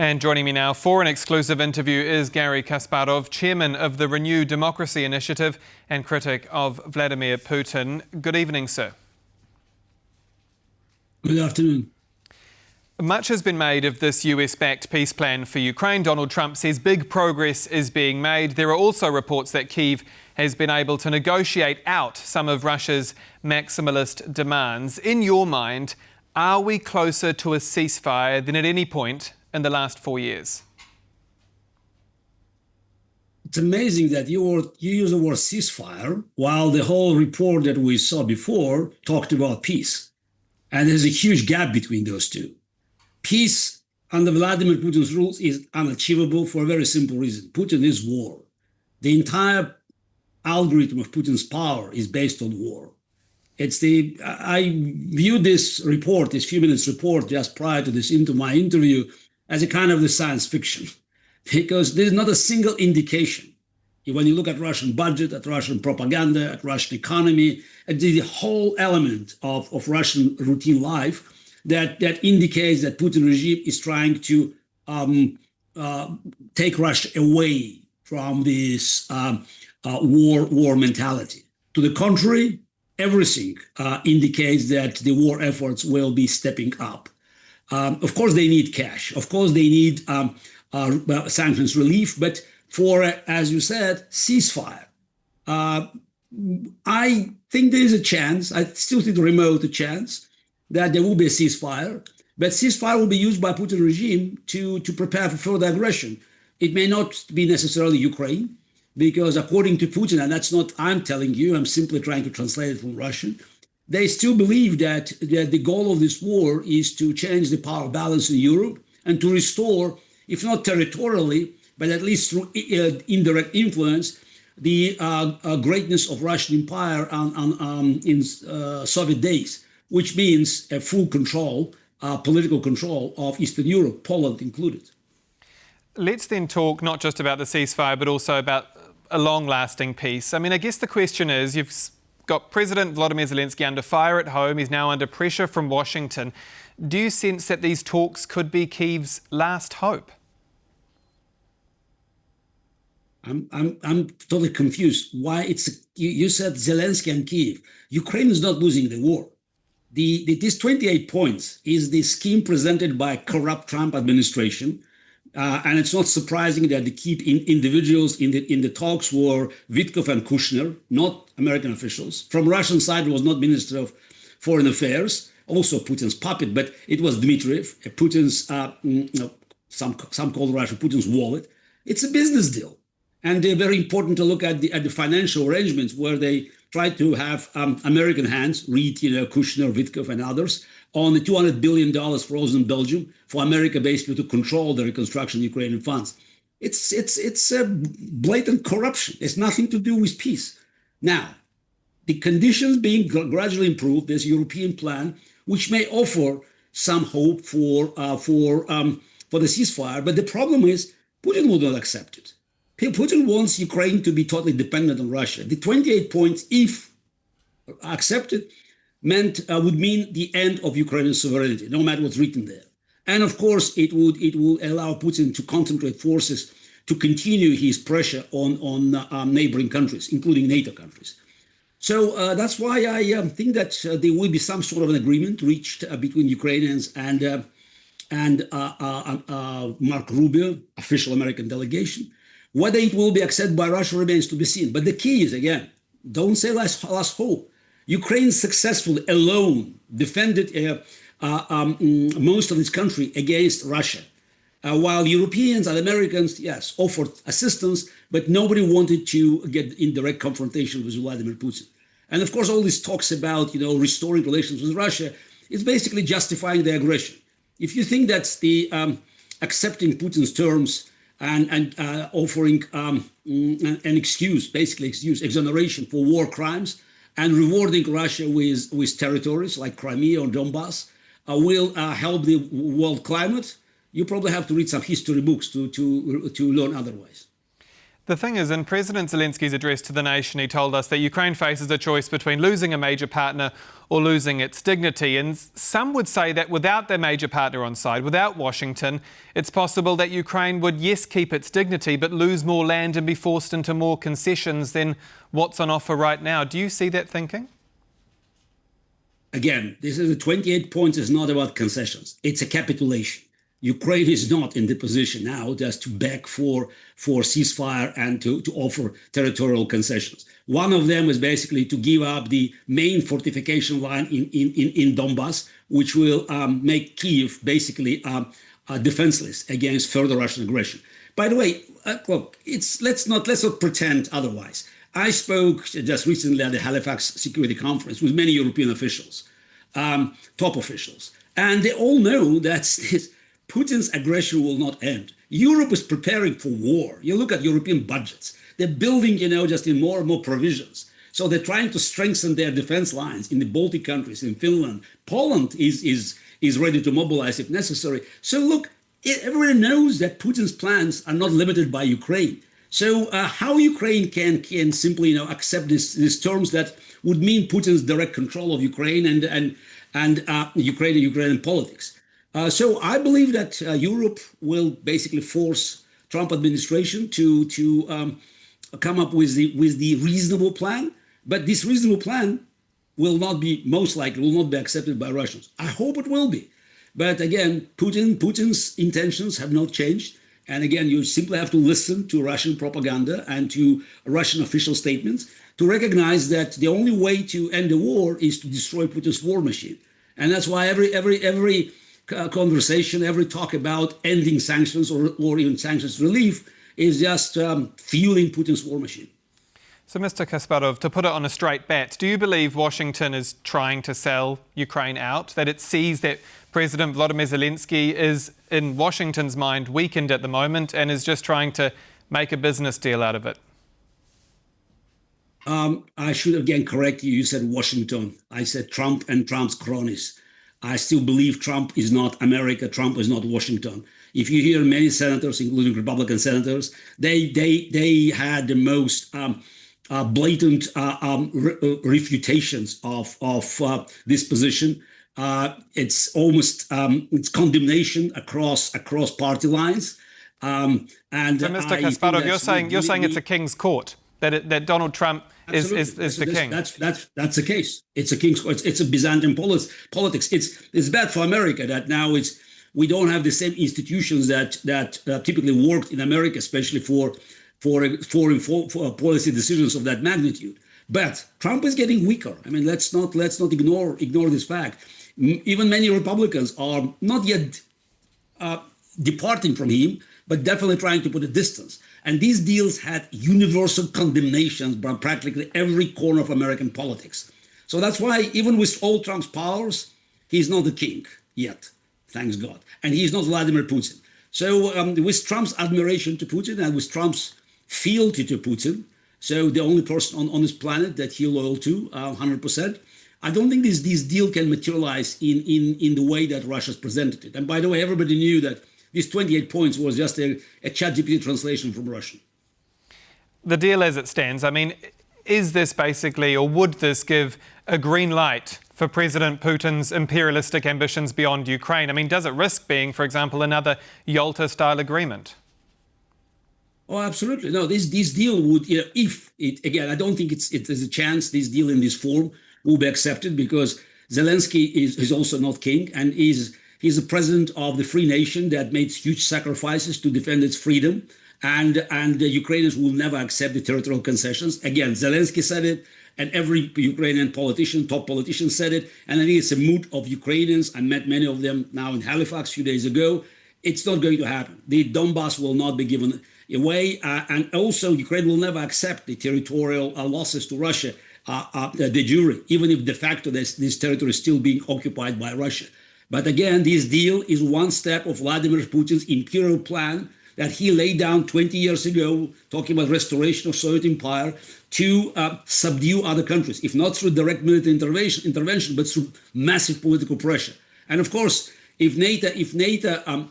And joining me now for an exclusive interview is Garry Kasparov, chairman of the Renew Democracy Initiative and critic of Vladimir Putin. Good evening, sir. Good afternoon. Much has been made of this US-backed peace plan for Ukraine. Donald Trump says big progress is being made. There are also reports that Kyiv has been able to negotiate out some of Russia's maximalist demands. In your mind, are we closer to a ceasefire than at any point in the last 4 years? It's amazing that you use the word ceasefire while the whole report that we saw before talked about peace. And there's a huge gap between those two. Peace under Vladimir Putin's rules is unachievable for a very simple reason. Putin is war. The entire algorithm of Putin's power is based on war. I viewed this report, this few minutes report just prior to this into my interview, as a kind of the science fiction, because there's not a single indication. When you look at Russian budget, at Russian propaganda, at Russian economy, at the whole element of Russian routine life, that indicates that Putin regime is trying to take Russia away from this war mentality. To the contrary, everything indicates that the war efforts will be stepping up. Of course, they need cash. Of course, they need sanctions relief. But for, as you said, ceasefire, I think there is a chance. I still think remote a chance that there will be a ceasefire. But ceasefire will be used by Putin regime to prepare for further aggression. It may not be necessarily Ukraine, because according to Putin, and that's not I'm telling you, I'm simply trying to translate it from Russian, they still believe that the goal of this war is to change the power balance in Europe and to restore, if not territorially, but at least through indirect influence, the greatness of Russian empire in Soviet days, which means a full control, political control of Eastern Europe, Poland included. Let's then talk not just about the ceasefire, but also about a long-lasting peace. I mean, I guess the question is, you've got President Volodymyr Zelensky under fire at home. He's now under pressure from Washington. Do you sense that these talks could be Kyiv's last hope? I'm totally confused. Why you said Zelensky and Kyiv. Ukraine is not losing the war. These 28 points is the scheme presented by corrupt Trump administration. And it's not surprising that the key individuals in the talks were Witkoff and Kushner, not American officials. From Russian side, it was not Minister of Foreign Affairs, also Putin's puppet, but it was Dmitriev, Putin's, some call Russia Putin's wallet. It's a business deal. And they're very important to look at the financial arrangements where they try to have American hands, read, Kushner, Witkoff and others, on the $200 billion frozen Belgium for America basically to control the reconstruction Ukrainian funds. It's a blatant corruption. It's nothing to do with peace. Now, the conditions being gradually improved, there's a European plan which may offer some hope for the ceasefire. But the problem is Putin will not accept it. Putin wants Ukraine to be totally dependent on Russia. The 28 points, if accepted, would mean the end of Ukrainian sovereignty, no matter what's written there. And of course, it will allow Putin to concentrate forces to continue his pressure on neighboring countries, including NATO countries. So that's why I think that there will be some sort of an agreement reached between Ukrainians and Mark Rubio, official American delegation. Whether it will be accepted by Russia remains to be seen. But the key is, again, don't say last hope. Ukraine successfully alone defended most of its country against Russia, while Europeans and Americans, yes, offered assistance, but nobody wanted to get in direct confrontation with Vladimir Putin. And of course, all these talks about restoring relations with Russia is basically justifying the aggression. If you think that's the accepting Putin's terms and offering an excuse, exoneration for war crimes, and rewarding Russia with territories like Crimea or Donbass will help the world climate, you probably have to read some history books to learn otherwise. The thing is, in President Zelensky's address to the nation, he told us that Ukraine faces a choice between losing a major partner or losing its dignity. And some would say that without their major partner on side, without Washington, it's possible that Ukraine would, yes, keep its dignity, but lose more land and be forced into more concessions than what's on offer right now. Do you see that thinking? Again, this is the 28 points is not about concessions. It's a capitulation. Ukraine is not in the position now just to beg for ceasefire and to offer territorial concessions. One of them is basically to give up the main fortification line in Donbass, which will make Kyiv basically defenseless against further Russian aggression. By the way, look, let's not pretend otherwise. I spoke just recently at the Halifax Security Conference with many European officials, top officials, and they all know that Putin's aggression will not end. Europe is preparing for war. You look at European budgets. They're building, just in more and more provisions. So they're trying to strengthen their defense lines in the Baltic countries, in Finland. Poland is ready to mobilize if necessary. So look, everyone knows that Putin's plans are not limited by Ukraine. So how Ukraine can simply accept these terms that would mean Putin's direct control of Ukraine and Ukrainian politics. So I believe that Europe will basically force Trump administration to come up with the reasonable plan. But this reasonable plan will not be, most likely, will not be accepted by Russians. I hope it will be. But again, Putin's intentions have not changed. And again, you simply have to listen to Russian propaganda and to Russian official statements to recognize that the only way to end the war is to destroy Putin's war machine. And that's why every conversation, every talk about ending sanctions or even sanctions relief is just fueling Putin's war machine. So, Mr. Kasparov, to put it on a straight bat, do you believe Washington is trying to sell Ukraine out, that it sees that President Volodymyr Zelensky is, in Washington's mind, weakened at the moment and is just trying to make a business deal out of it? I should again correct you. You said Washington. I said Trump and Trump's cronies. I still believe Trump is not America. Trump is not Washington. If you hear many senators, including Republican senators, they had the most blatant refutations of this position. It's almost it's condemnation across party lines. And so, Mr. Kasparov, you're saying it's a king's court, that Donald Trump is the king. That's the case. It's a king's court. It's a Byzantine politics. It's bad for America that now we don't have the same institutions that typically worked in America, especially for foreign policy decisions of that magnitude. But Trump is getting weaker. I mean, let's not ignore this fact. Even many Republicans are not yet departing from him, but definitely trying to put a distance. And these deals had universal condemnations by practically every corner of American politics. So that's why, even with all Trump's powers, he's not the king yet, thanks God. And he's not Vladimir Putin. So with Trump's admiration to Putin and with Trump's fealty to Putin, so the only person on this planet that he's loyal to 100%, I don't think this deal can materialize in the way that Russia's presented it. And by the way, everybody knew that these 28 points was just a ChatGPT translation from Russian. The deal as it stands, I mean, is this basically, or would this give a green light for President Putin's imperialistic ambitions beyond Ukraine? I mean, does it risk being, for example, another Yalta-style agreement? Oh, absolutely. No, this deal would, if it, again, I don't think there's a chance this deal in this form will be accepted, because Zelensky is also not king, and he's the president of the free nation that made huge sacrifices to defend its freedom. And the Ukrainians will never accept the territorial concessions. Again, Zelensky said it, and every Ukrainian politician, top politician said it. And I think it's a mood of Ukrainians. I met many of them now in Halifax a few days ago. It's not going to happen. The Donbass will not be given away. And also, Ukraine will never accept the territorial losses to Russia de jure, even if de facto this territory is still being occupied by Russia. But again, this deal is one step of Vladimir Putin's imperial plan that he laid down 20 years ago, talking about restoration of Soviet empire, to subdue other countries, if not through direct military intervention, but through massive political pressure. And of course, if NATO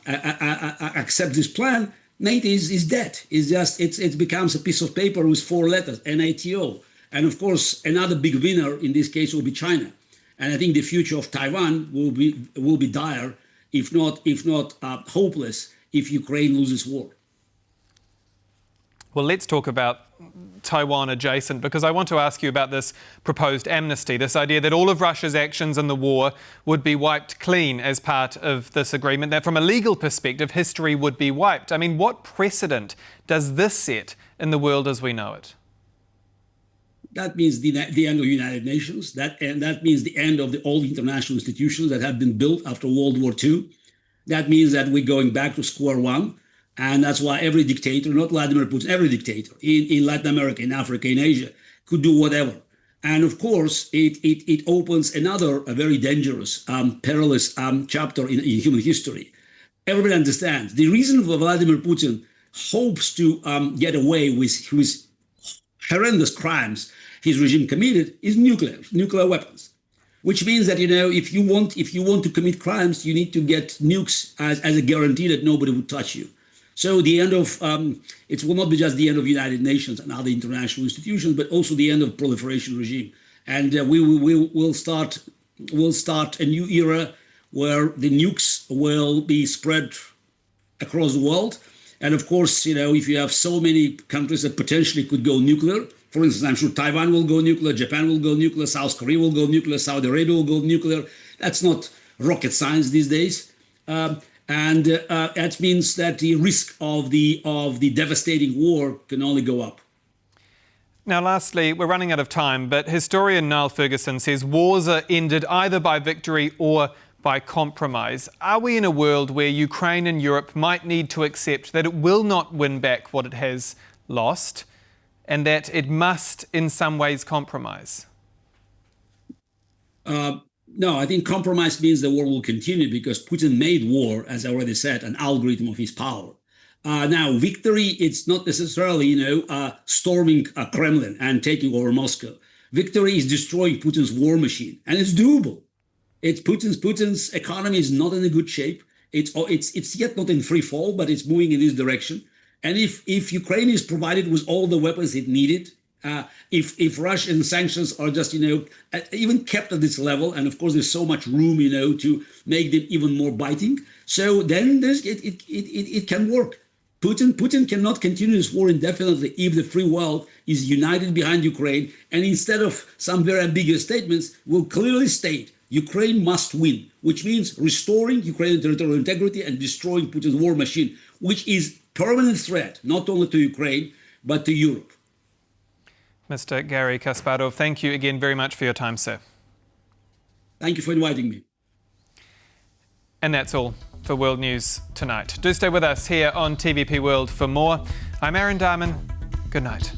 accepts this plan, NATO is dead. It becomes a piece of paper with 4 letters, NATO. And of course, another big winner in this case will be China. And I think the future of Taiwan will be dire, if not hopeless, if Ukraine loses war. Well, let's talk about Taiwan adjacent, because I want to ask you about this proposed amnesty, this idea that all of Russia's actions in the war would be wiped clean as part of this agreement, that from a legal perspective, history would be wiped. I mean, what precedent does this set in the world as we know it? That means the end of the United Nations. That means the end of all international institutions that have been built after World War II. That means that we're going back to square one. And that's why every dictator, not Vladimir Putin, every dictator in Latin America, in Africa, in Asia, could do whatever. And of course, it opens a very dangerous, perilous chapter in human history. Everybody understands the reason for Vladimir Putin hopes to get away with his horrendous crimes his regime committed is nuclear weapons. Which means that, if you want to commit crimes, you need to get nukes as a guarantee that nobody would touch you. So the end of it will not be just the end of United Nations and other international institutions, but also the end of proliferation regime. And we'll start a new era where the nukes will be spread across the world. And of course, if you have so many countries that potentially could go nuclear, for instance, I'm sure Taiwan will go nuclear, Japan will go nuclear, South Korea will go nuclear, Saudi Arabia will go nuclear. That's not rocket science these days. And that means that the risk of the devastating war can only go up. Now, lastly, we're running out of time, but historian Niall Ferguson says wars are ended either by victory or by compromise. Are we in a world where Ukraine and Europe might need to accept that it will not win back what it has lost and that it must in some ways compromise? No, I think compromise means the war will continue because Putin made war, as I already said, an algorithm of his power. Now, victory, it's not necessarily, storming a Kremlin and taking over Moscow. Victory is destroying Putin's war machine, and it's doable. Putin's economy is not in a good shape. It's yet not in free fall, but it's moving in this direction. And if Ukraine is provided with all the weapons it needed, if Russian sanctions are just, even kept at this level, and of course there's so much room, to make them even more biting, so then it can work. Putin cannot continue this war indefinitely if the free world is united behind Ukraine, and instead of some very ambiguous statements, will clearly state Ukraine must win, which means restoring Ukrainian territorial integrity and destroying Putin's war machine, which is permanent threat, not only to Ukraine, but to Europe. Mr. Garry Kasparov, thank you again very much for your time, sir. Thank you for inviting me. And that's all for World News tonight. Do stay with us here on TVP World for more. I'm Dahmen. Good night.